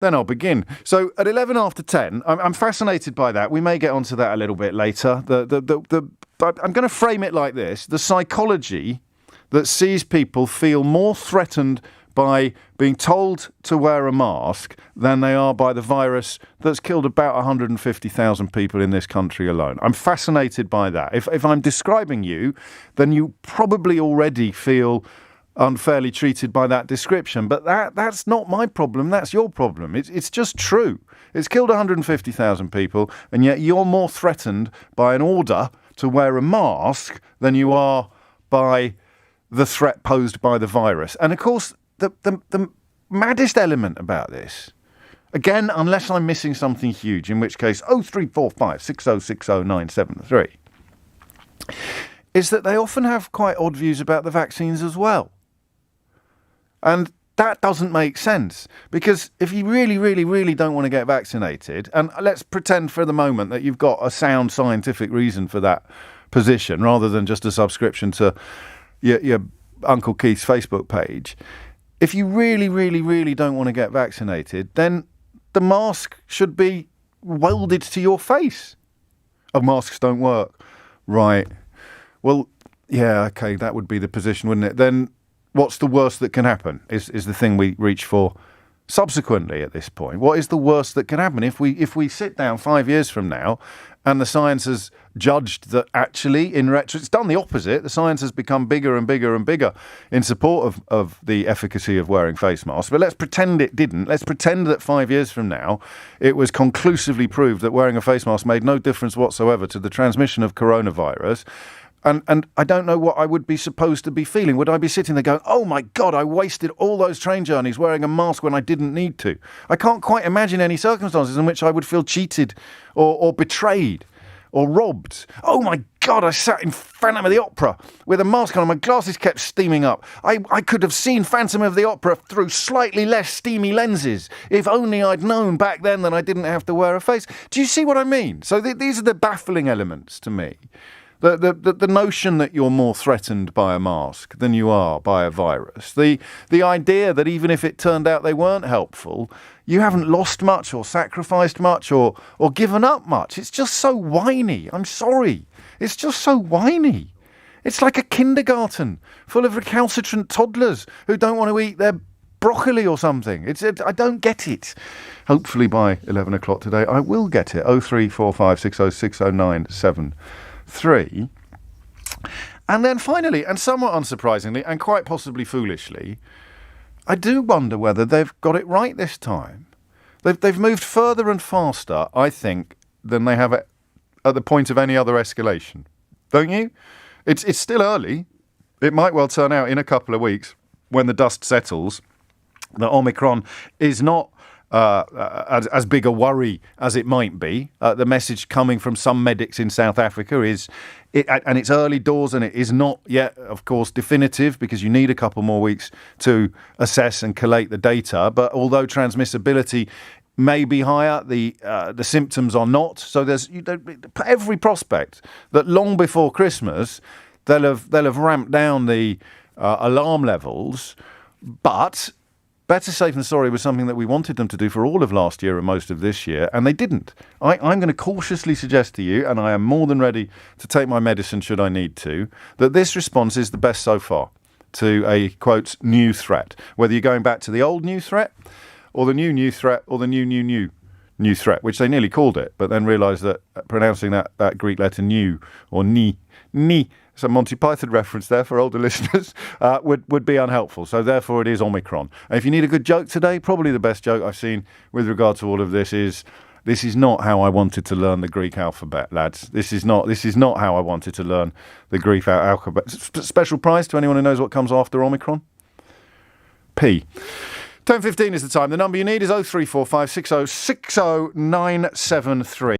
then I'll begin. So at 11 after 10, I'm fascinated by that. We may get onto that a little bit later. But I'm going to frame it like this. The psychology that sees people feel more threatened by being told to wear a mask than they are by the virus that's killed about 150,000 people in this country alone. I'm fascinated by that. If I'm describing you, then you probably already feel unfairly treated by that description. But that's not my problem. That's your problem. It's just true. It's killed 150,000 people, and yet you're more threatened by an order to wear a mask than you are by the threat posed by the virus. And of course, the maddest element about this, again, unless I'm missing something huge, in which case 0345 6060 973, is that they often have quite odd views about the vaccines as well. And that doesn't make sense, because if you really, really, really don't want to get vaccinated, and let's pretend for the moment that you've got a sound scientific reason for that position rather than just a subscription to your Uncle Keith's Facebook page, if you really, really, really don't want to get vaccinated, then the mask should be welded to your face. Oh, masks don't work. Right. Well, yeah, okay, that would be the position, wouldn't it? Then what's the worst that can happen is the thing we reach for subsequently at this point. What is the worst that can happen? If we sit down 5 years from now and the science has judged that actually, in retro, it's done the opposite. The science has become bigger and bigger and bigger in support of the efficacy of wearing face masks. But let's pretend it didn't. Let's pretend that 5 years from now it was conclusively proved that wearing a face mask made no difference whatsoever to the transmission of coronavirus. And I don't know what I would be supposed to be feeling. Would I be sitting there going, oh my God, I wasted all those train journeys wearing a mask when I didn't need to? I can't quite imagine any circumstances in which I would feel cheated or betrayed or robbed. Oh my God, I sat in Phantom of the Opera with a mask on and my glasses kept steaming up. I could have seen Phantom of the Opera through slightly less steamy lenses if only I'd known back then that I didn't have to wear a face. Do you see what I mean? So these are the baffling elements to me. The notion that you're more threatened by a mask than you are by a virus. The idea that even if it turned out they weren't helpful, you haven't lost much or sacrificed much or given up much. It's just so whiny. I'm sorry. It's just so whiny. It's like a kindergarten full of recalcitrant toddlers who don't want to eat their broccoli or something. I don't get it. Hopefully by 11 o'clock today, I will get it. 0345 6060 3. And then finally, and somewhat unsurprisingly, and quite possibly foolishly, I do wonder whether they've got it right this time. They've moved further and faster, I think, than they have at the point of any other escalation. Don't you? It's still early. It might well turn out in a couple of weeks, when the dust settles, that Omicron is not as big a worry as it might be. The message coming from some medics in South Africa and it's early doors, and it is not yet, of course, definitive, because you need a couple more weeks to assess and collate the data. But although transmissibility may be higher, the symptoms are not. So there's every prospect that long before Christmas they'll have ramped down the alarm levels, but better safe than sorry was something that we wanted them to do for all of last year and most of this year, and they didn't. I'm going to cautiously suggest to you, and I am more than ready to take my medicine should I need to, that this response is the best so far to a, quote, new threat. Whether you're going back to the old new threat, or the new threat, or the new threat, which they nearly called it, but then realised that pronouncing that Greek letter new, or ni, some Monty Python reference there for older listeners, would be unhelpful. So therefore it is Omicron. And if you need a good joke today, probably the best joke I've seen with regard to all of this is not how I wanted to learn the Greek alphabet, lads. This is not how I wanted to learn the Greek alphabet. Special prize to anyone who knows what comes after Omicron? P. 10:15 is the time. The number you need is 0345 6060 973.